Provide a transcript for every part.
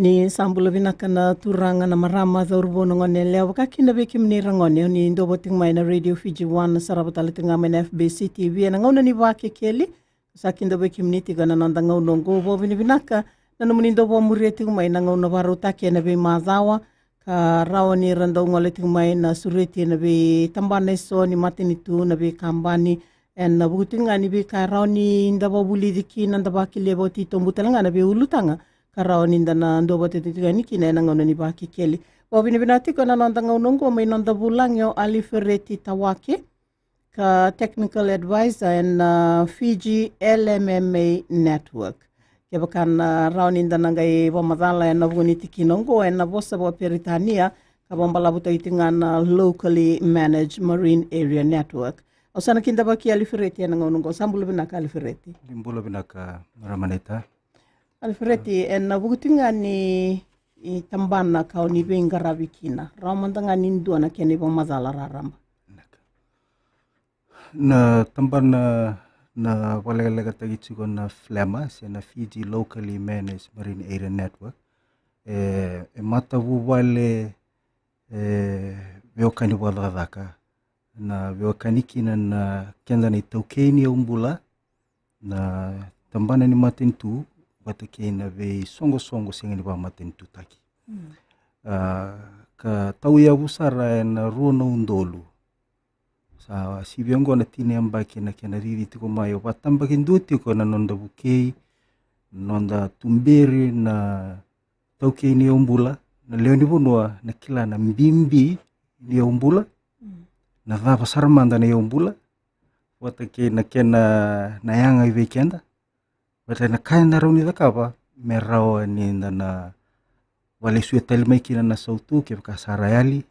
Ni sambula vinakana turanga na marama za urbono ngone leo kakina beki mnira ngone ni ndobo tingmai na Radio Fiji 1 sarabatala tingama na FBC TV na ngauna ni wake keli sakinda beki mniti gana nanda ngauna ngobo vini vinaka na numuni ndobo murie tingmai na ngauna warutake na be mazawa ka rawa ni randau ngole tingmai na sureti na be tambane so ni matini tu na be kambani en na butinga ni be ka rawa ni ndaba bulidiki na ndaba kilebo tito mbutalanga na be ulutanga karao ninda na ndobo tetetika niki na ngauna ni baki keli. Wabini binatiko na nanda ngaunongo may nanda bulangyo Alifereti Tawake ka Technical Advisor and Fiji LMMA Network. Kebakan rao ninda na ngay wamadala na bunitiki nongo na bosa wa Peritania ka bombalabuta itingan Locally Managed Marine Area Network. O sana kinda baki Alifereti na ngaunongo. Sambula binaka Alifereti? Limbula binaka Ramaneta. Alfredi na bukutinga ni tambana kau ni benga rabikina ramandanga ni ndua na kene bo mazala raramba na tambana na walegalega tagitsugo na FLEMA na Fiji Locally Managed Marine Area Network mata wale veokani wadadaka na veokani kina na kenda ni taukeni umbula na tambana ni matentu watake na ve songo sengi ba maten tutaki ka tau ya busara na ruona undolu sa si viongo na tine ambake na kena riri tiko mayo watamba kinduti ko na nonda bukei nonda tumberi na tauke ni umbula na leo ni bunua na kila na mbimbi ni umbula na dhapa sarmanda na umbula watake na kena na yanga iwe kenda Bata na kaya na rauni dhakapa, merao ni na wale suya talimaki na sautu ke kasarayali.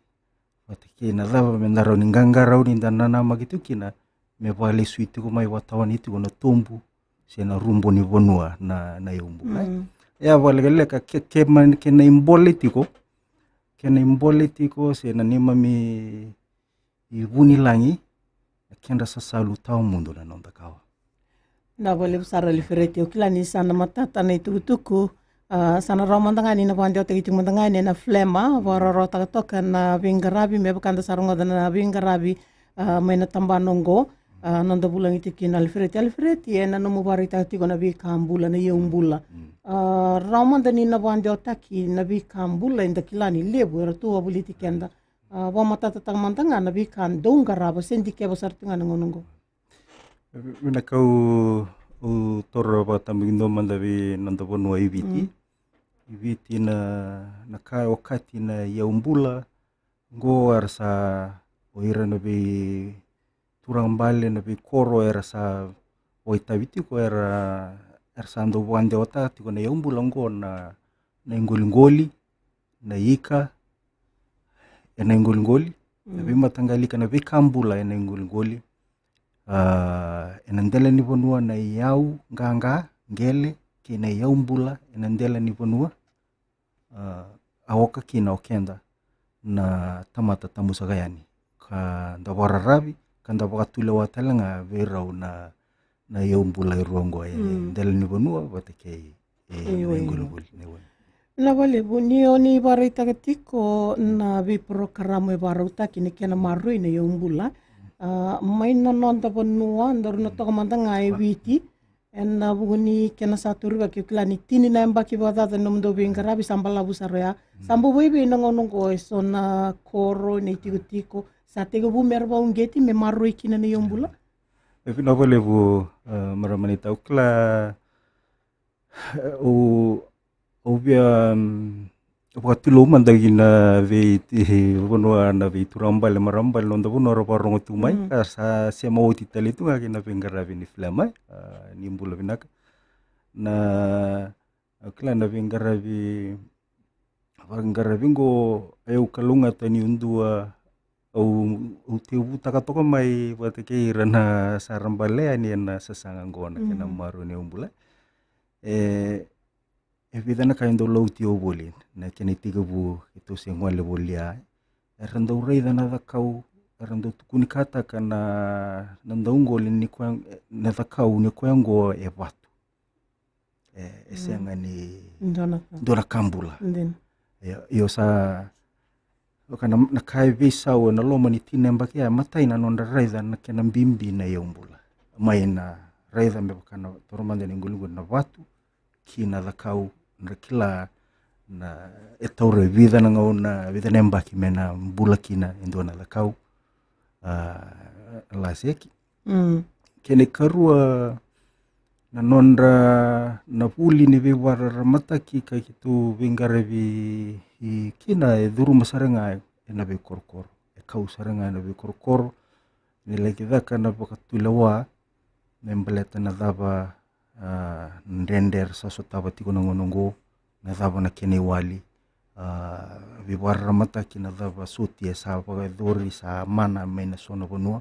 Watake na dhava me na rauni nganga rauni na magitu kina me wale suya tiku mai watawan itiku na tumbu se na rumbo ni bonua na yumbu. Ya wale galeka ke na imbole tiko se na nima mi ibuni langi kenda sasalu tau mundo na nonda kawa. Na boleh besar Alifereti ukila ni sana matata na itukutuku sana ramandangani na pandio tegi tumandangani na FLEMA waroro takatoka na bingarabi me bakanda sarunga na bingarabi may na tambanongo nanda bulang itikin Alifereti na numubari tatigo na bikambula na yumbula ramandani na pandio taki na bikambula inda kilani lebu eratu wabuliti kenda wa matata tamandanga na bikandong garaba sendike besar tinga ngonongo Mina kau toro ba tambindo mandavi nanda bonua ibiti na kai wakati na yaumbula go arsa oira na bi turang bale na bi koro arsa oitaviti ko arsa ando wande ota tiko na yaumbula go na ngoli na ika na ngoli na bi matangalika na bi kambula na ngoli enandela ni bonua na yau nganga ngele kina yaumbula enandela ni bonua awoka kina okenda na tamata tamusagayani ka ndabara rabi kanda bakatule watalanga verau na yaumbula irongo ndela ni bonua watake ngulugul na wale bunio ni barita katiko na bi programa barauta kini kena marui na yaumbula may nononda bonua ndor na to kamanda ngai witi en na buguni kena satu riba kiklani tini na mbaki badata nomdo bingarabi sambala busarea sambu bebe nongonongo so na koro ni tiko satego bu merba ungeti me marui kina ni yombula na vole bu maramanita ukla o bia waktu lo mandagi na ve bonua na ve turambal marambal nonda bonua roparongo tumai sa sema oti tali tu ngaki na bingarabi ni FLEMA ni mbula binaka na kila na bingarabi ngo eu kalunga tani undua au tebu takatoka mai watake irana sarambale ani na sasanga ngona kena maru ni umbula Evidana kain do lauti o bolin na kene tiga bu itu sengwale bolia erando reida na kau erando tukuni kata kana nanda ungol ni kwa na kau ni kwa ngo e watu esenga ni Ndona kambula Ndin. Io sa kana na kai visau na loma ni tinemba kia matai na nonda raidha na kena mbimbi na yaumbula mai na raidha me kana toromanda ni ngulungu na watu kina dhakau na kila na etaure vida na ngauna vida nemba ki mena mbula kina indona dhakau laseki kene karua na nonda na puli ni viwara ramataki ka kitu vingarevi i kina dhuru masarenga na be korkor kau sarenga na be korkor ni leki dhaka na pakatulawa membeleta na dhava ndender saso tava tiko na ngonongo na dhava na kene wali viwara ramataki na dhava suti sa pakadhuri sa mana mena sona bonua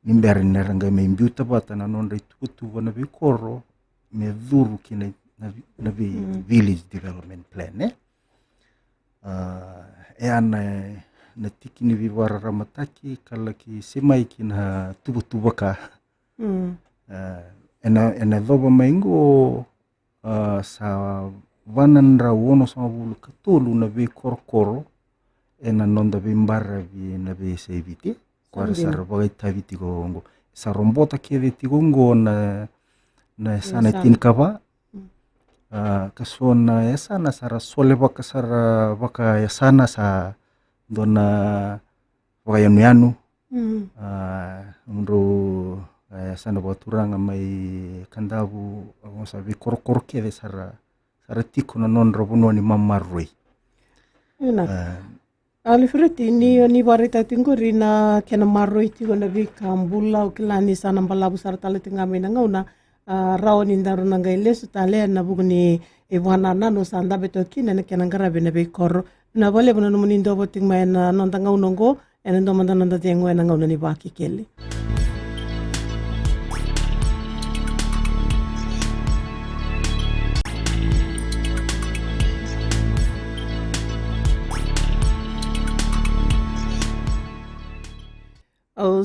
nimberi neranga me imbiuta bata na nonda itukutu wana vikoro me dhuru kina na village development plan na tiki ni viwara ramataki kala ki semai kina tubaka ena dhoba maingo sa vanandra wono sama bulu katulu na vi korkoro ena nonda vimbara vi na vi seviti kwa sara bagai taviti gongo sa rombota keve tigongo na sana tinkava kasona yasana sara sole baka sara baka yasana sa dona baka yanu mro yasana baturanga mai kandabu ngosa vi korkor keve sara tiko na non robuno ni mamarui Alifreti ni warita tinguri na kena marui tiko na vi kambula o kilani sana mbalabu sara tala tingami na ngauna rao ni ndaru na ngaile sutale na bugni e wana nano sanda beto kina na kena ngarabe na vi koro na vale buna numuni ndobo tingma na nonda ngaunongo ena ndo manda nanda tiengo ena ngauna ni baki keli.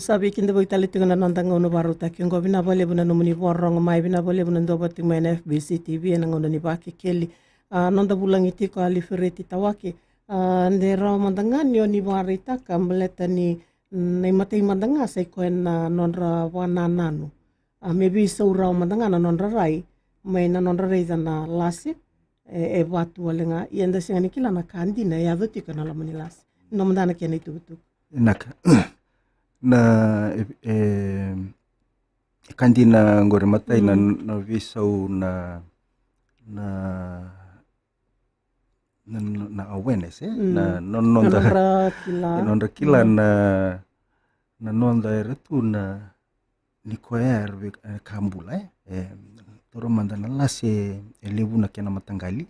Sabi kinda boy tali tinga na nanda ngauna baru taki ngo bina vale buna numuni borong mai bina vale buna ndobo tingma na FBC TV ena ngauna ni baki keli. Nonda bulang iti ko alifreti tawaki ndera mandangani o ni warita kamleta ni matei mandanga sai ko na nonra wana nanu maybe saura mandangana nonra rai mai na nonra rai na lasi e watu walenga ienda singa nikila na kandina ya doti kana la mani lasi no mandana kene itu betul naka na kandina ngore matai na visau na awareness na nonda kila na nonda eretu na nikoer kambula toro mandana lase elebu na kena matangali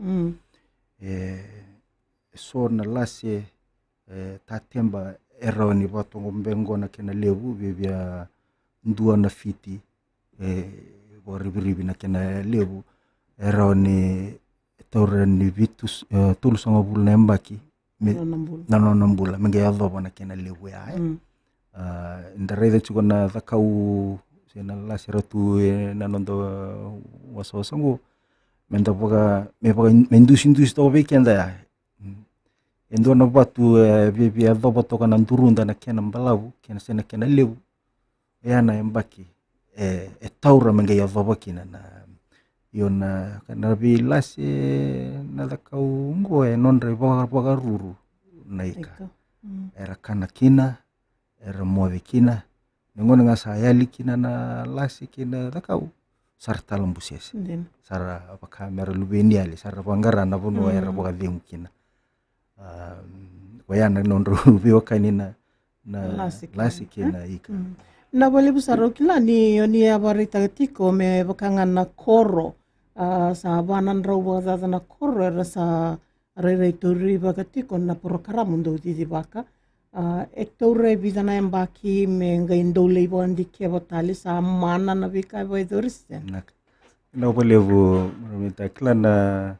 so na lase tatemba eroni batongo mbengo na kena lebu bebia ndua na fiti ribi na kena lebu eroni tore ni vitus tulu sanga bulu nembaki na nambula menge yadhoba na kena lebu ya ndareda chuko na dhakau sena lase ratu na nondo wasosango menda boga mendusi to bekenda ya endo na batu bibi yadhoba toka na ndurunda na kena mbalabu kena sena kena lebu yana embaki taura menge yadhoba kina na yona kana bilase na dhakau ngo nondre boga ruru naika era kana kina era mowe kina ngona nga sayali kina na lasi kina dhakau sarta lambuses sara kamera lubeni ali sara bangara na bono era boga demu kina wayana nondro biwa kanina na lasi kina ika na bole busaro kila ni abarita tiko me bakanga na koro sa banan raw baga na koro era sa rere turi baga tiko na porokara mundo di baka ektore bidana embaki me ngaindo leibo andi kebotali sa mana na bika boy doriste na bolevo mita kila na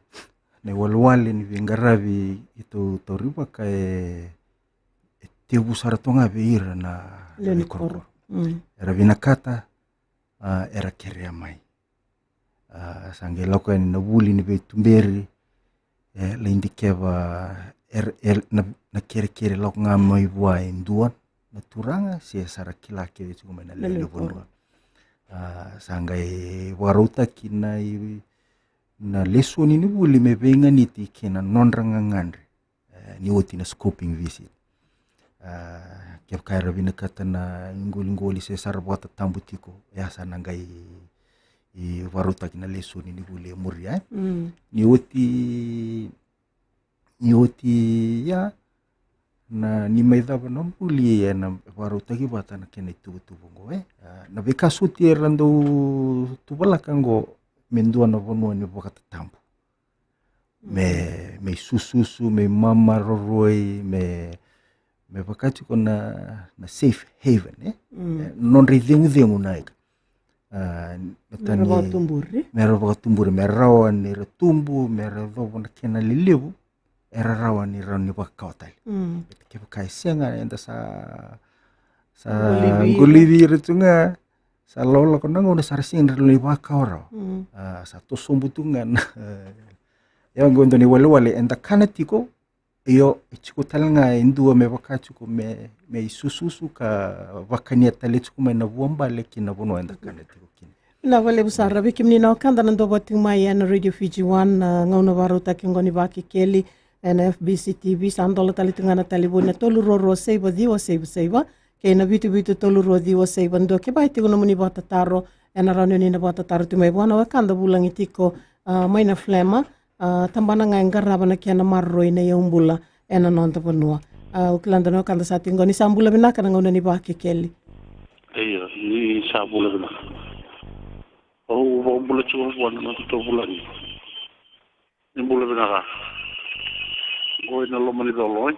walwali ni vingaravi itu toriba kae tebu saratonga beira na Leoni koro era vinakata era kerea mai Sanga lauka ni na wuli ni tumberi la indikeva na kere lauka nga mai wai nduan na turanga si sara kila kere tuku mai na lele vonua. Sanga warauta kina na lesoni ni wuli me venga niti kina nonranga ngandre ni oti na scoping visit. Kev kaira vina kata na ngoli se sara buata tambu tiko yasa nangai I warauta kina lesoni ni wuli muria. Ni oti ya na ni maidhava na mbuli na warauta ki bata na kena tubu na veka suti rando tubalakango mendua na vonua ni wakata tambu me sususu me mama roroi me wakati ko na safe haven non ridhengu naika mera wakatumburi merawa ni ratumbu mera dhobo na kena lilivu era rawa ni rani wakawatali kepa kai senga enda sa ngolivi retunga sa lola kona ngona sarasinga rani wakawara sa tosombu tunga ya ngondo ni wale enda kanatiko iyo ichiko talanga indua me wakati ko me sususu ka wakania taletuko me na vuamba leki na vono enda kanatiko na vale busara bikim ni na kanda na ndobo tingmai na Radio Fiji 1 ngauna warauta kingoni waki keli NFBC TV sandola tali tungana tali bona tolu roro seiba diwa seiba kena bitu tolu ro diwa seiba ndo ke bai tikono muni bata taro ena rano ni na bata taro tumai bona wa kanda bulang itiko maina flema tambana ngai ngaraba na kena marro ina yaumbula ena nonta bonua uklanda no kanda sa tingoni sambula binaka ngauna ni waki keli ni sambula binaka bula chuo buan na to bulan ni bula binaka go ina lo mani dolo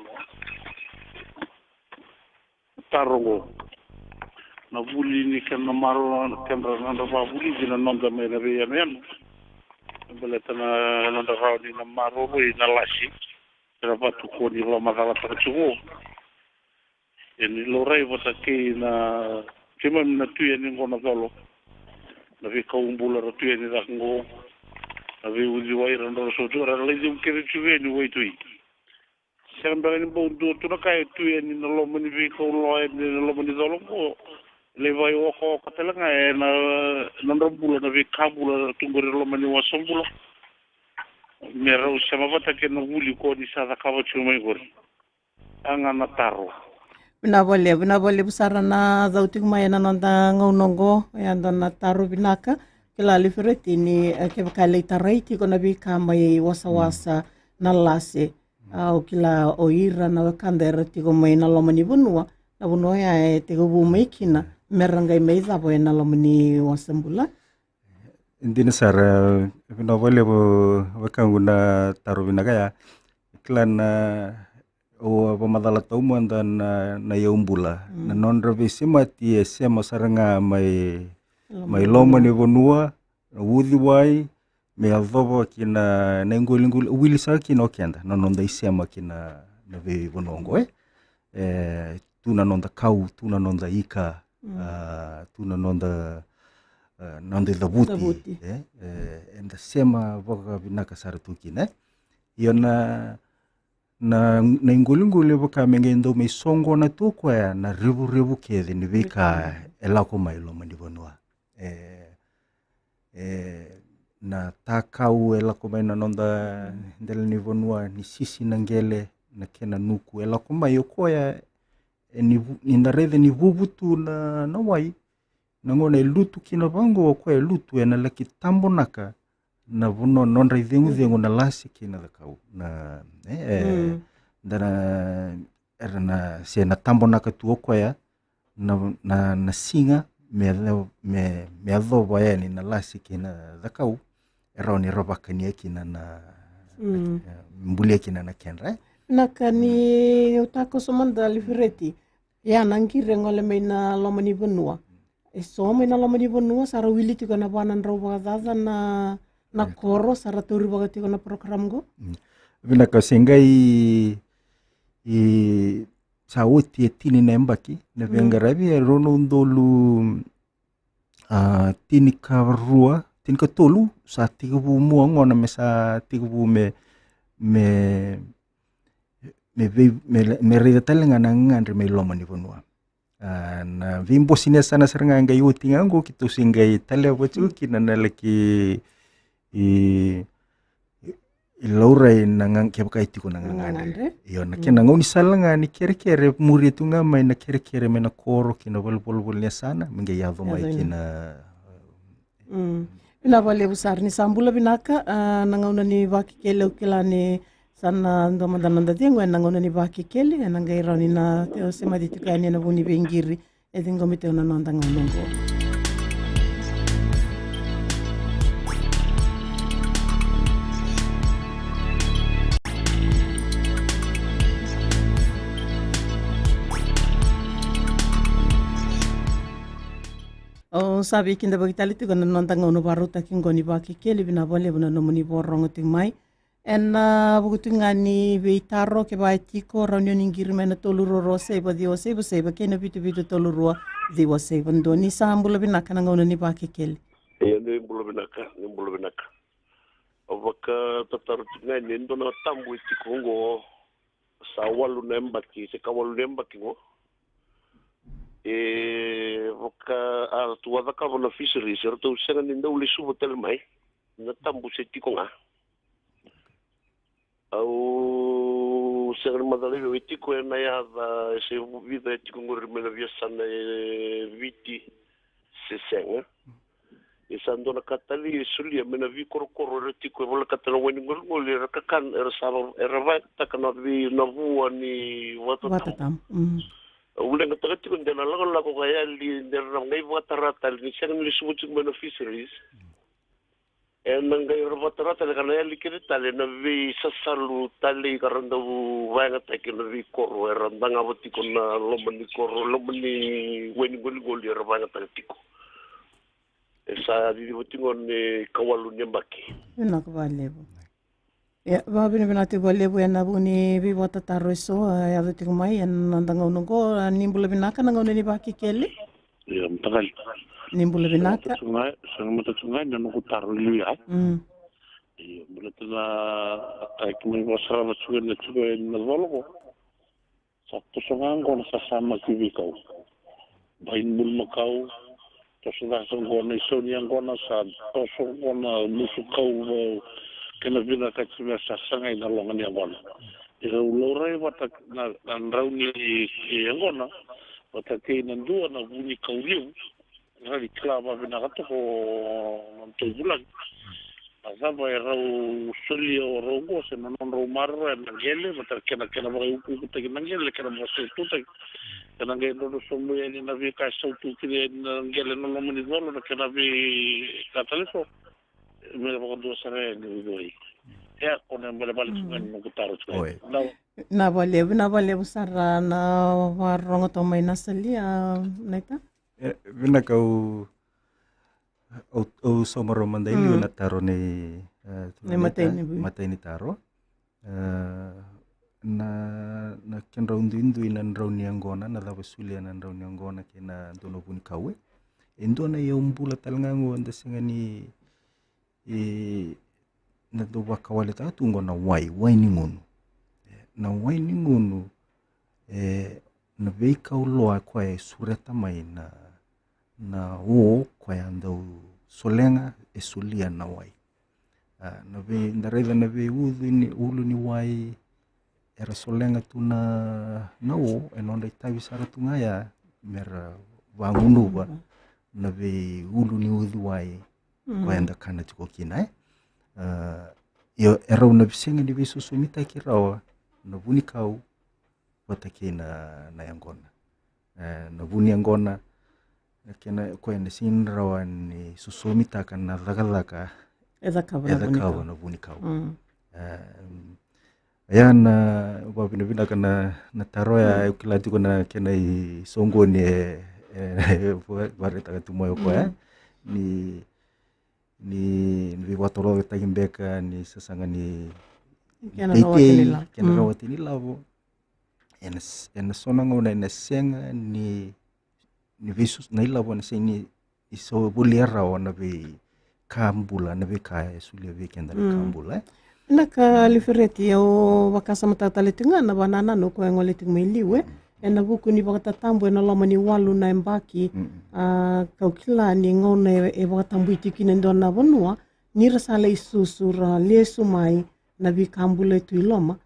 tarongo na buli ni kana maro kana na ba buli dina nonda me na be yan bele tana nonda ra ni na maro ro ina lashi era batu ko ni lo magala para chuo ni lo rei vota ke na kema na tuya ni ngona dolo na vi kaumbula ra tuya ni rango na vi uzi wai rando so tora le dum ke chuve ni wai tui sembra ni bo do to na kai tuya ni no lo mani vi ko lo ni lo mani dolo ko le vai o ko katelanga na nandambula na vi kabula tungore lo mani wasombula me ro sama vata ke no wuli ko di sa kawa chumai gor anga na taro bina bole busara na zautik mai na nonda ngaunongo yanda na taru binaka kila lifereti ni ke kale taraiti kona bi mai wasa na lase au kila oira na kandera tiko mai na lomani bunua na bunua ya tiko bu maikina merangai mai zabo na lomani wasambula indina sara bina bole wakanguna taru binaka ya kila na o pamadala taumu dan na yaumbula na nondra vesima ti sema saranga mai loma ni vonua wudi wai me aldovo kina nengolingul wili saki no kenda no nonda isema kina na ve vonongo tuna nonda kau tuna nonda ika tuna nonda dabuti enda sema voka binaka saratukine iona na ingulinguli boka mengendo me songo na to kwa na rebu ke ni veka elako mai lo mani bonua na takau elako mai na nonda ndele ni bonua ni sisi nangele na kena nuku elako mai okoya ni na rede ni bubutu na wai na ngone lutu kina bango kwa lutu ena laki tambo naka na vuno non ridhengu na lasi kina da kau na dana era na se na tambo na katuo kwa ya na singa me adhobo ya ni na lasi kina da kau era ni roba kania kina na mbuli kina na kenra na kani utako somanda lifereti ya nangire ngole me na lomani bonua so me na lomani bonua sara wili tiko na banan roba zaza na koro sara turi bagati ko na program go vina ka sengai sauti tini nembaki na vengarabi rono ndolu tini kavarua tin ka tolu sa tigabu mua ngona me sa tigabu me rida talenga na ngandre me loma ni vonua na vimbo sine sana seranga ngai uti ngango kitu singai tale wachu kina na laki i laurai na ngang kia baka iti ko na ngangandre iyo na kena ngau ni salanga ni kere muri tu nga mai na kere me na koro kina bol ni sana mengai yavo mai kina ina vale usar ni sambula binaka na ngauna ni vaki kele ukila ni sana ndo mandananda tiengo na ngauna ni vaki kele na ngai rauni na teo sema ditukani na vuni bengiri edingo miteo na nanda ngaunongo. O sabi kinda bagitali tu kana nonta ngono baruta kingoni baki keli bina vole bina nomuni borongo ting mai en bugutu ngani veitaro ke bai tiko reunion ingiri mena toluro rose ba dio se ba kena bitu toluro dio se bandoni sambula bina kana ngono ni baki keli e ne mbula binaka ovaka tataru ngani ndo na tambu tiko ngo sa walu nembaki se kawalu nembaki ngo voka tua ka vona fisheries to senga ni ndo le subo tel mai na tambu se tiko nga au senga madale we tiko na ya se vida tiko ngor mena via sana viti se senga e sando na katali sulia mena vi korokoro re tiko vola katala weni ngol le kakan era salo era va takana vi na vua ni watatam ulang kata tu kan jangan lagu kaya li dalam ngai buat rata ni sekarang ni sebut beneficiaries ngai buat rata kerana li kira tali nabi sesalu tali kerana tu banyak tak nabi koro rendang apa tikun lomani koro lomani weni gol dia banyak tak tiku esa di butingon ni kawalunya baki enak valebo ya babine benati valebo ya nabuni vi bota tarreso ya veting mai en nandanga unungo nimbula binaka nanga uneni baki kele ya mtagal nimbula binaka sangat tungai dan aku taruh lu ya iya belatlah kayak kami bahasa macam na nalolo satu sangang kono sasama kibikaw bain bul makaw tosudah sangkono isoniang kono sa tosong kono musukaw kena bila kacimia sasangai na longan yang kono ira ulorai watak na rauni yang kono watak kainan dua na bunyi kauliu rali klaba binakato ko nantoy bulan asaba rau sulio rogo se non romaro e nangele watak kena mga upu kutagi nangele kena mga sututak kena ngai dodo somu yani na vi ka sautu kire nangele no lomani dolo na kena vi kataleso me ba do sare ni doi ya ona mbele balik ngan mo kutaro tsai na vale sara na warongo to mai nasali naita vina kau au somaro mandai liu na taro ni matay ni taro na ken raundu inan rauni angona na lava sulia na rauni angona kena dono buni kawe endo na yo mbula talngango anda singani na do wakawale ta tungo na wai ni ngunu na wai ni ngunu na veika uloa kwa sureta mai na o kwa andau solenga sulia na wai na ve ndareva na ve ulu ni wai era solenga tu na o enonda itavi sara tunga ya mera wangunu ba na ve ulu ni udhu wai kwa enda kana tuko kina yo era una bisenga ni visu sumita kirawa na buni kau watake na yangona na buni yangona kena kwa enda sinrawa ni susumita kana lagalaka eza kava na buni kau ayan babina kana na taro ya ukilati kuna kena i songo ni bareta tumoyo kwa ni watoro tagimbeka ni sasanga ni kena rawati ni lavo en sonanga una en senga ni visus na ilavo na sini iso buliera ona be kambula na ve ka sulia ve kenda le kambula na ka lifereti o wakasa matatale tinga na banana no ko ngole ting meliwe na buku ni bakatatambo na lama ni walu na embaki kau kila ni ngone e bakatambo itiki ndona bonua ni rasale isusura lesu mai na vi kambule tu iloma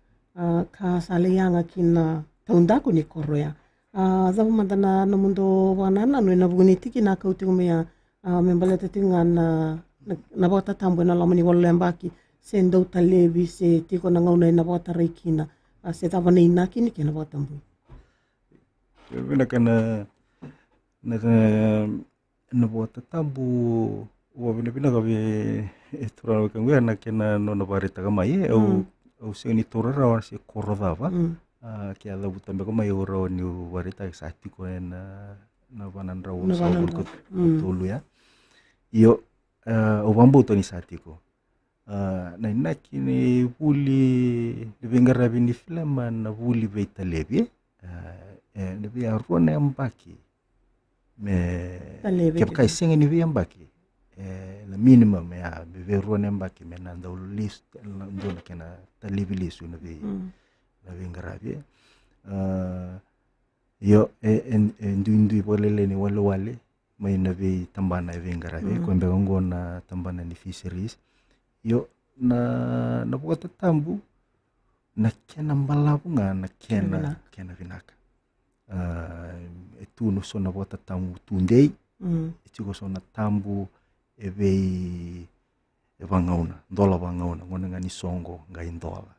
ka sale yanga kina taundako ni koroya zabu mandana na mundo banana no na buku ni tiki na kau tinga mea membaleta tinga na bakatatambo na lama ni walu na embaki se ndau talevi se tiko na ngauna na bakatareikina se tavana inaki ni kena bakatambo Vena kana na bota tabu wa bina ka tura ka ngwe na kena no na barita ka mai au se ni tura ra se korodava ke ala buta me ka mai ora ni barita sa tiko na banan ra o sa ko tolu ya io o bambu to ni sa tiko na inaki ni buli vengara bini filama na buli beita levi ni via rona ambaki me ke kai singa ni via ambaki la minimum ya be rona ambaki me na ndo list ndo na kana talivi lisu na vi na vingravi yo ndu bolele ni wale mai na vi tambana vingravi ko mbe ngona tambana ni fisheries yo na bota tambu na kena mbalabu na kena vinaka tu no sona bota tambu tundei etiko sona tambu e vangauna dola vangauna ngona ngani songo ngai ndola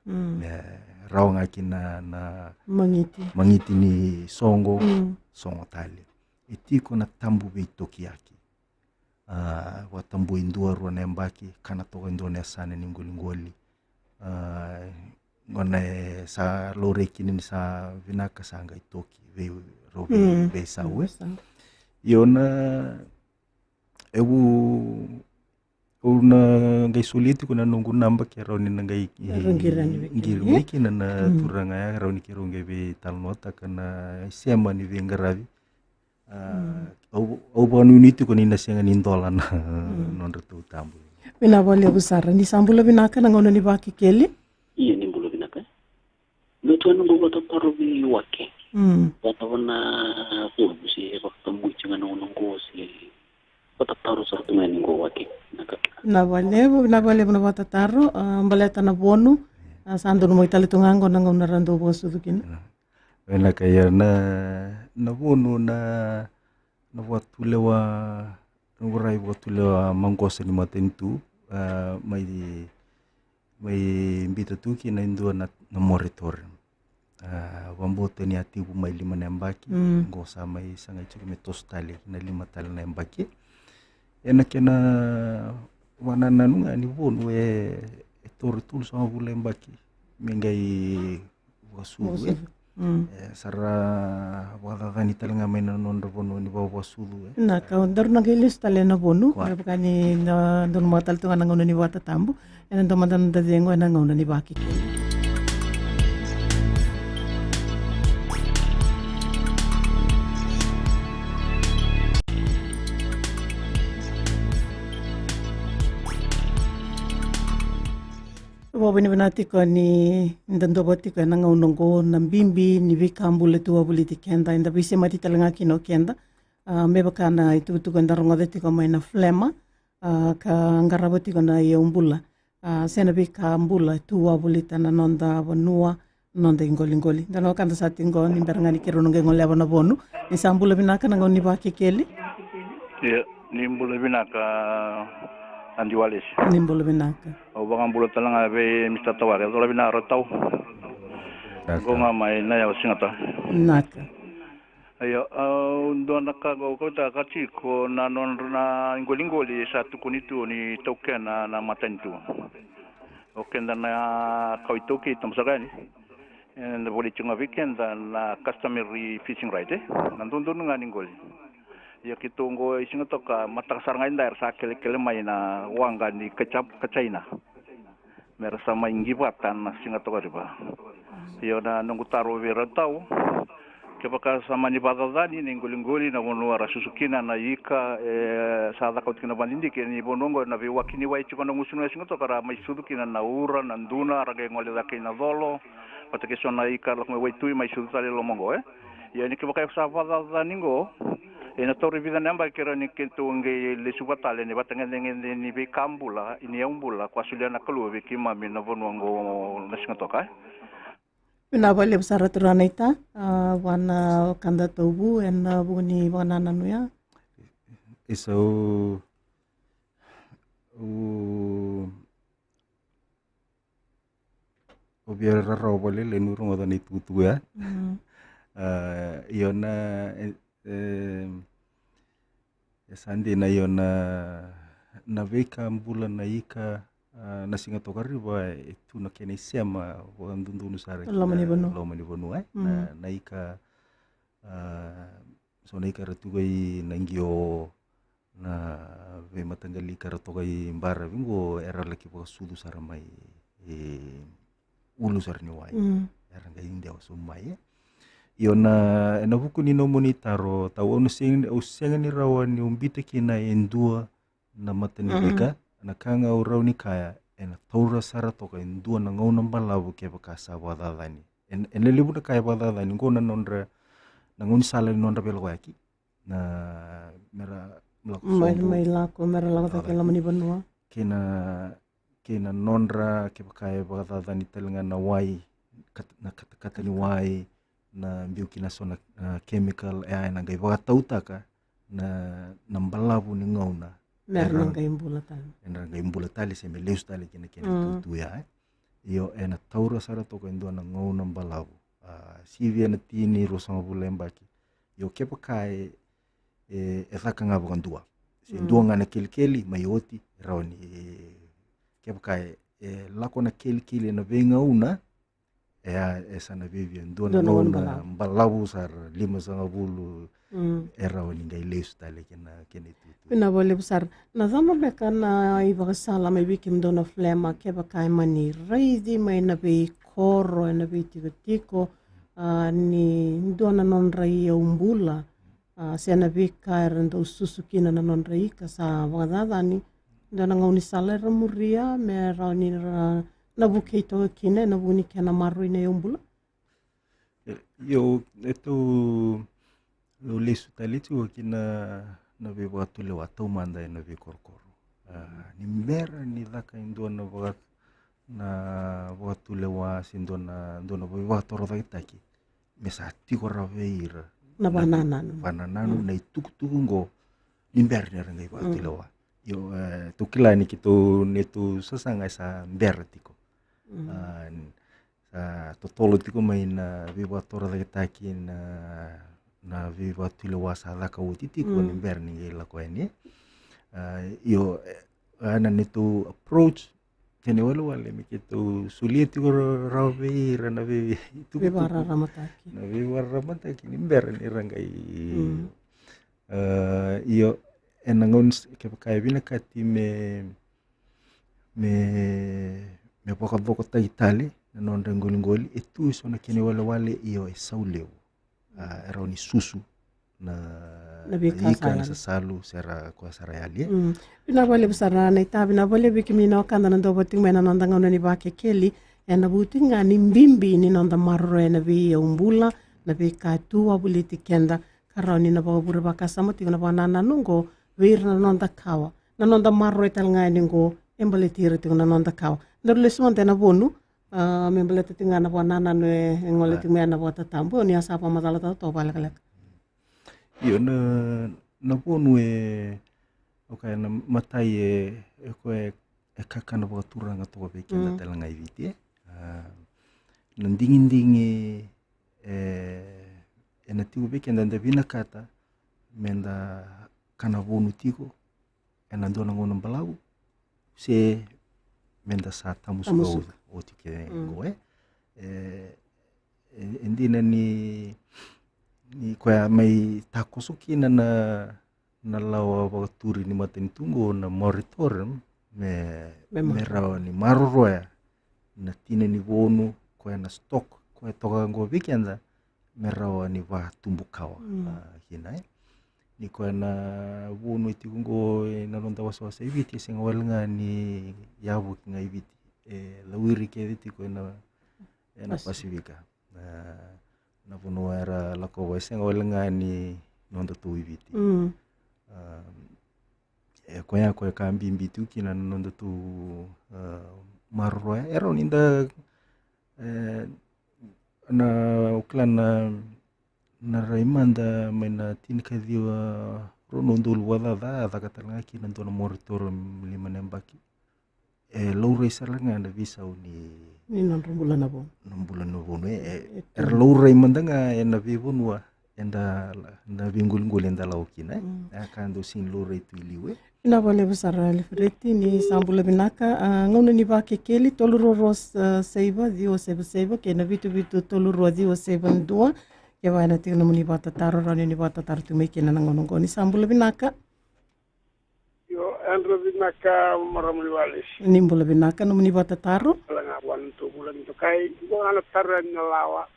raunga kina na mangiti ni songo tali etiko na tambu be toki yake wa tambu indua ruana mbaki kana toka ndone sana ni ngoli ngona sa lore kini sa vinaka sanga itoki ve robi ve sawe yona una ngai soliti kuna nungu namba ke rauni ngai ngirmi kina na turanga ya rauni ke ronge be talnota kana sema ni vengaravi au bonu niti kuna ina senga ni ndola na nonda tu tambu mina vale busara ni sambula vinaka na ngona ni baki keli iya ni mbulu vinaka no tu anu bota tarobi wake bota wana pulbusi bakta muichanga na ngosi bota taro sa tu ngani ngo wake na vale na bota taro mbaleta na bonu sando no moitale tungango na ngona rando bosu dukina wena kaya na bonu na watule wa ngurai watule wa mangkosa ni matentu mai mbita tuki na indua na moratorium wambote ni atibu mai lima na mbaki ngosa mai sanga chiki metostali na lima tali na mbaki ena kena wana nanunga ni bonu toru tul sama bule mbaki mengai wasuru sara wala gani talinga mena nondo bonu ni bawa sulu na ka ndar na gilis tale na bonu bakani na don matal tunga ngona ni wata tambu ena ndo madan da dengo na ngona ni baki Wabini binati ko ni ndando boti ko nanga unongo na mbimbi ni vikambule tu wabuli tikenda inda bise mati talanga kino kenda meba kana itu ko ndarongo deti ko maina flema ka ngaraboti ko na yeumbula sena vikambula tu wabuli tana nonda bonua nonda ingoli ndano kanda satingo ni berngani kirono ngole abona bonu ni sambula binaka nanga ni bakekeli ni mbula binaka Andi Walis. Nimbolo binaka. O bangang bulo talanga be Mr. Tawari. Dola bina rotau. Gonga mai na ya singata. Naka. Ayo ndo nakago ko ta kachi ko na non na ingolingoli sa tukunitu ni tokena na matentu. Okenda na kaitoki tamsagani. And boli chunga weekend na customary fishing right nandondo ngani ngoli. Ya kitungo isinga toka matakasar ngayon dahil sa kele may na wanga ni kachayna. Meron sa may ingibatan na singa toka diba. Yo na nung utaro vera tao ke baka samani badadani ni ngoli na wono ara susukina na ika sa da kautina bandindi ke ni bonongo na vi wakini wai chikono musunu esingo to kara mai sudukina na ura na nduna ara ke ngole da kina dolo patake sona ika lo mai tui mai sudutale lo mongo ya ni ke baka sa badadani ngo na tori vida namba kera ni kento nge le subatale ni batanga ni be kambula ini umbula kwa suliana kalu be kima mi na wono ngo na singo to kai Pina bole besar turana ita wana kanda tobu en buni wana nanu ya. Iso o biar raro bole le nuru ngoda ni tutu ya. Iona sandi na iona na veka mbula na ika na singa tokari ba itu na kene sema wa ndundu sare Lomani bonu na ika so na ika ratugai nangio na ve matangali karatogai mbara bingo era laki pa sudu sara mai ulu sar ni wai era ngai india so mai iona na buku ni no monitaro tau onu sing ni rawan ni umbite kina endua na matani ika na kanga urau ni kaya ena taura sara toka indua na ngau namba labu ke bakasa wadadani en lelibu na kaya wadadani ngona nondra na nguni sala ni nondra belo yaki na mera mai lako mera lako take lamani banua kena nondra ke bakaya wadadani telenga na wai na kata ni wai na biukina sona chemical na gai wakatautaka na nambalabu ni ngau na merna ngai imbula tali se me leus tali kena tutu ya io ena taura sara toka indua na ngau na mbalabu sivia na tini rosanga bulembaki io kepa kai thaka nga bukandua se indua ngana keli mai oti raoni kepa kai lako na keli na venga una sana vivia indua na ngau na mbalabu sar 5 era wani ngai leus tali kena tutu pina bole besar na zama beka na iba sala mai bikim dona flema ke bakai mani reidi mai na be koro na be tiko ni dona non rai umbula se na be kair ndo susukina na non rai ka sa wadada ni dona ngauni sala ramuria me rauni na bukeito kine na buni kena maru ina umbula yo eto o lesu taliti o kina na be watu le watu manda na be korkoro ni mera ni laka indua na watu le wa sindona ndona be watu ro taki mesa tiko raveira na banananu na itukutuku ngo ni mera ni rangai watu le wa yo tukila ni kito netu sasanga sa mera tiko sa totolo tiko mai na be watu ro taki na viva tule wasa laka utiti ko ni berni la ko ni yo ana netu approach kene wale mi ketu sulieti ko rawe rana be itu bibara ramataki ni berni rangai yo enangon ke kai bina kati me poko ta itali non ngoli itu so na kene wale iyo sauleu era ni susu na ika na sasalu sera kwa sarayali bina bole besara na ita bina bole bikimina kanda ndo boting mena nanda ngona ni bake keli ena butinga ni mbimbi ni nanda marro ena bi umbula na be ka tua buliti kenda karoni na babura bakasa moti na banana nungo wir na nanda kawa na nanda marro etal ngani ngo embole tire na nanda kawa ndole sumonte na bonu membele tinga na banana no ngole tinga na bota tambo ni asapa matala to balak yo na bonu okay na matai ko kaka na botura nga to be kenda talanga iviti nandingindingi ena tiu be kenda ndavina kata menda kana bonu tiko ena ndona ngona balau se menda sa tamus o tike ngoe endina ni kwa mai takosuki na lawa wakaturi ni maten tungo na moratorium me rawa ni maroroya na tina ni bonu kwa na stock kwa toka ngo weekenda merao ni va tumbukawa kina ni ko na bunu iti kungo na londa wasa ibiti singa walnga ni yavu kinga ibiti lawiri ke ibiti ko na Pasifika na bunu era lako singa walnga ni nonda tu ibiti ko ya ko kambi ibiti kina nonda tu marro era ninda na uklan na raimanda mena tinika diwa rono ndul wala da katalanga kina ndona moritoro lima nembaki loure saranga na visa ni non bulan na bon loure mandanga na vivunwa enda na vingul enda laukina akando sin loure tuiliwe ina vale besara le freti ni sambula binaka ngona ni ba kekeli toluros seiva dio seiva ke na vitu toluro dio seven dua ke vai na tina muni bata taro rani ni bata taro tu meke na ngono ngoni sambula binaka yo andro binaka maramli walis ni mbula binaka no muni bata taro langa wan to bulan to kai ngona taran lawa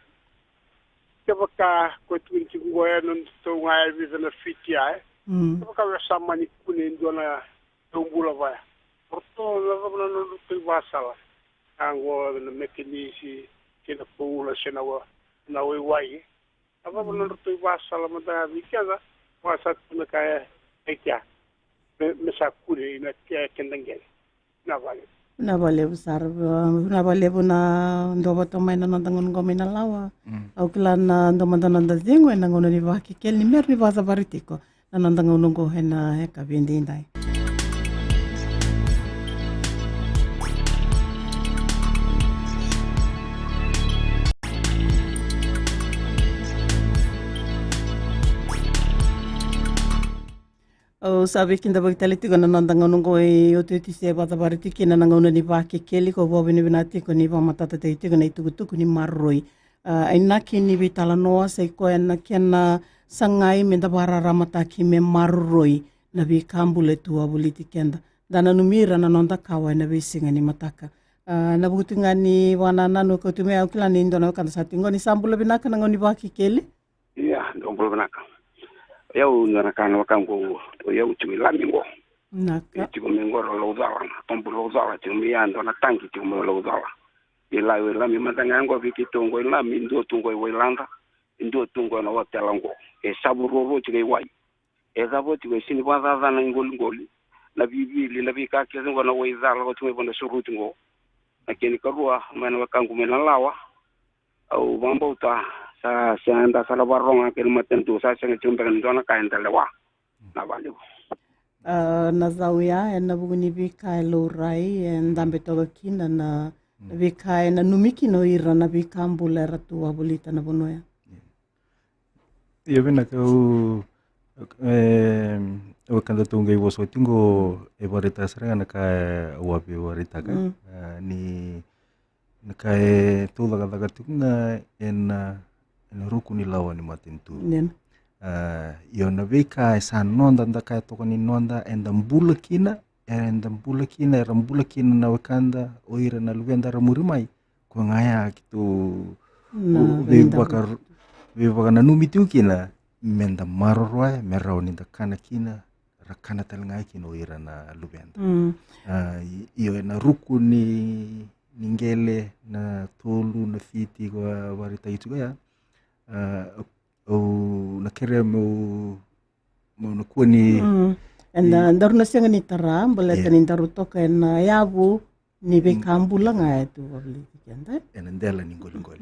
kebaka ko twinchi ngoya non to ngai bizana fitia kebaka sama ni kunin dona tumbula ba porto la bana no tu basala ango na mekanisi kina pula senawa na wai apa bana tu basala mata bikaza wasa tuna kaya ekia mesa kuri na kendangel na vale besar na vale bona ndoba to mai na ndangon ngomena lawa au klana ndomanda nanda zingwe na ngona ni vaki kel ni mer ni vaza varitiko na ndangon ngo hena heka vindi ndai o sabe kinda bagtaliti ko nandangon ngo e otiti se bata bariti kina ngona ni vaki keli ko bobe ni binati ko ni matata te ko ni tugutuku ni marroi aina kini vitala noa se ko na kena sangai menda barara mata ki me marroi na vi kambule tua buliti kenda dana numira na nonda kawa na vi singa ni mataka na butinga ni wana nanu ko tume au kila ni ndona kan sa tingo ni sambula binaka na ngoni vaki keli iya ndombolo binaka yau narakana wakango yau tumilamingo naka tumimingo lo zawa tombulo zawa tumiando na tanki tumilo zawa ila lami mandangango vikitongo lami ndo tungo wilanda ndo tungo na watelango saburoro tike wai zabo tike sini baza na ngolingoli na bibili na bikake ngo na wizala ko tumebona surutingo lakini karua mana wakango mena lawa au bambauta sa anda sala baronga ke matentu sa senga chumbe ndona kaenda lewa na vale na zawia na buguni bika lorai ndambe toga kina na bika na numiki no ira na bika ambula ratu abulita na bonoya yo vena ka o kanda tunga iwo so tingo e varita seranga na ka wapi varita ka ni na ka tola ka tunga en ruku ni lawa ni matentu yo na vika sa nonda ndaka toko ni nonda endambula kina na wakanda oira na lugenda ramurimai ko ngaya kitu vivaka na numitu kina menda marorwa merao ni dakana kina rakana talngai kina oira na lugenda iyo na ruku ni ngele na tolu na fiti kwa varita itu ya na kere mo nakuwa ni ndaru na senga ni tara baleta ni ndaru toka na yavu ni bekambula nga tu wabli kenda ndela ni ngolingoli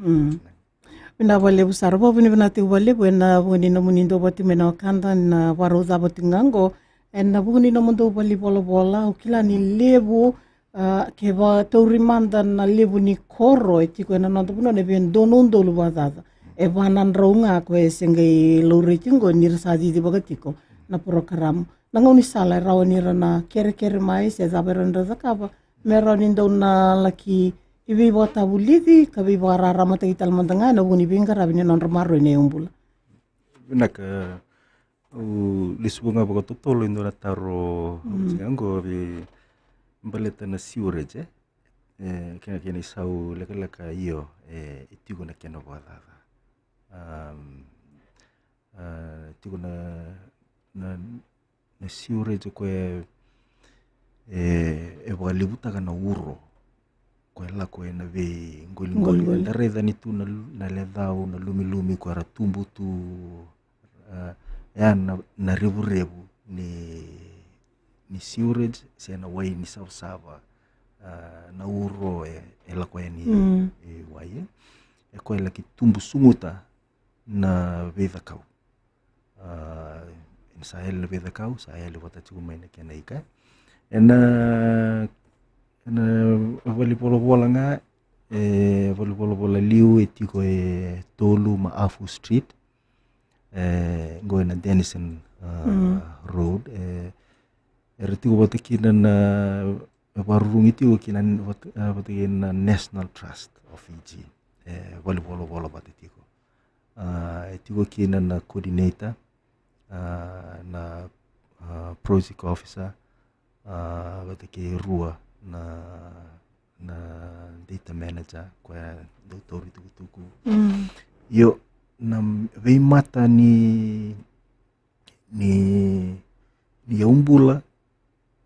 na vale busara bo ni binati vale buena buni na munindo boti mena kanda na waroza boti ngango na buni na mundo bali bola ukila ni lebu ke va taurimanda na lebu ni koro etiko na ndo buno ne ben donondo lu bazaza e vanan raunga ko sengai lore tingo nirsaji di bagatiko na program na ngoni sala rawani rana kere mai se zaberan zakaba merani ndo na laki ibi bota bulidi kabi barara mata ital mandanga na buni bingara bini non romaro ne umbula binaka lisbunga bago tolo indo na taro jango bi baleta na siureje kena sau leka iyo itigo na kena wala tiko na sewerage koe e wakalivuta kana uro koe la koe na ve ngoli dareda ni tu na ledhau na lumi koe ratumbu tu na revu ni sewerage se na wai ni sava na uro e la koe ni wai e koe la ki tumbu sunguta na vedakau sa ele vedakau sa ele wata tiku mai na kena ika na volipolo nga volipolo liu e tiko e tolu Maafu Street ngoe na Denison Road e tiko wata kina na warungi tiko kina wata kina National Trust of Fiji volipolo wata tiko tiko kina na coordinator na project officer wata ke rua na data manager kwa doutor tuku yo na vei mata ni umbula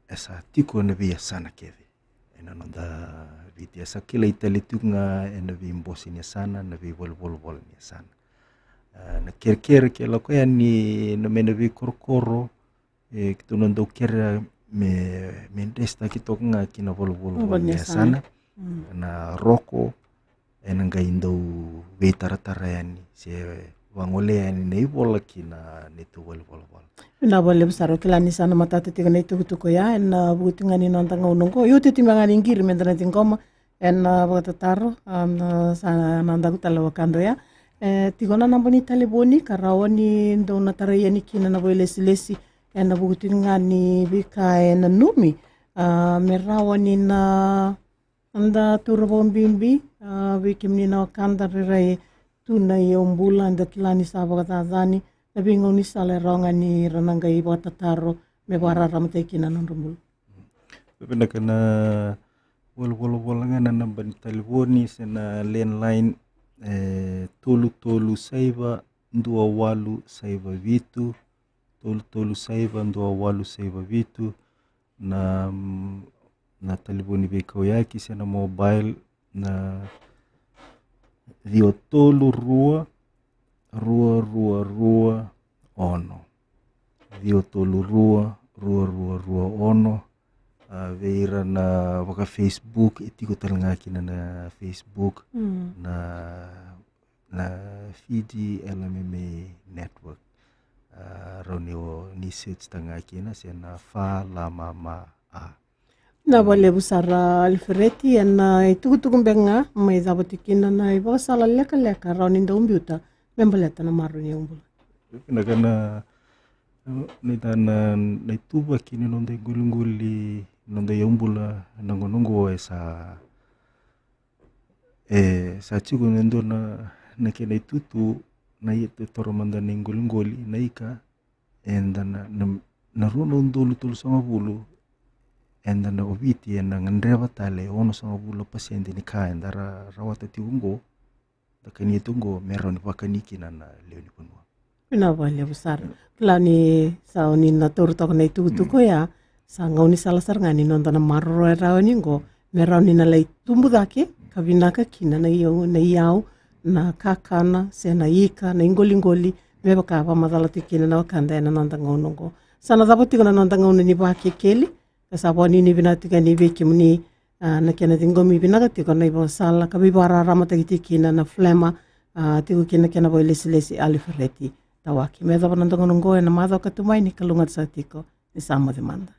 esa tiko na via sana keve ena nonda viti esa kila italitunga ena vi mbosi ni sana na vi vol ni sana na kerker ke la koya ni na mena vi korkoro kitu nonda kera me desta kitonga kina vol ni sana na roko ena ngaindo ve taratara yani se wangole yani nei bola kina netu vol na bole besaro kila ni sana matata tiga nei tuku ya na butunga ni nonta ngonongo yo titimanga ni ngiri mendana tingoma ena batataro sana nanda kutala wakando ya tigona namboni taliboni karawani ndona tarayani kina na boile silesi ena butunga ni bika ena numi merawani na anda turbombimbi wikimni na wakanda rirai tuna yombula anda kilani saba katazani na bingo ni sale ronga ni rananga i watataro me warara mtekina nonrumbulu pepena kana wol ngana nambani taliboni sena landline tolu saiva ndua walu saiva vitu tolu saiva ndua walu saiva vitu na taliboni bekau yaki sena mobile na dio tolu rua ono dio tolu rua ono veira na waka Facebook itiko talanga kina na Facebook na Fiji LMMA network ronio ni search tanga kina sena fa la mama na bole busara alfereti na itukutukum benga mai zabotikina na ibo sala leka roni ndombiuta membaleta na maruni umbula kana nitana naituba kini nonde gulunguli nonde yombula nangonongo sa chiku nendo na kena itutu na yete toromanda ningulungoli na ika enda na rono ndolu tulu sama bulu enda na obiti enda ngandreva tale ono sama bulu pasiente ni ka enda rawata tiungo takani tungo meroni wakaniki na leoni punwa ina bale besar klani sauni na torto na itu ko ya sa ngauni salasar ngani nonton marro rawani ngo meroni na lei tumbu dake kabinaka kina na yau na kakana sena ika na ingolingoli meba ka pa madala tikina na wakanda na nonton ngonongo sana zapoti kana nonton ngono ni baki keli kasaboni ni binati ni beki muni na kena tingomi binaka tikona ibo sala kabibara ramata tikina na flema tiku kena boy lesi alifereti tawaki meda panantongo ngoe na madho katumai ni kalungat sa tiko ni sama demanda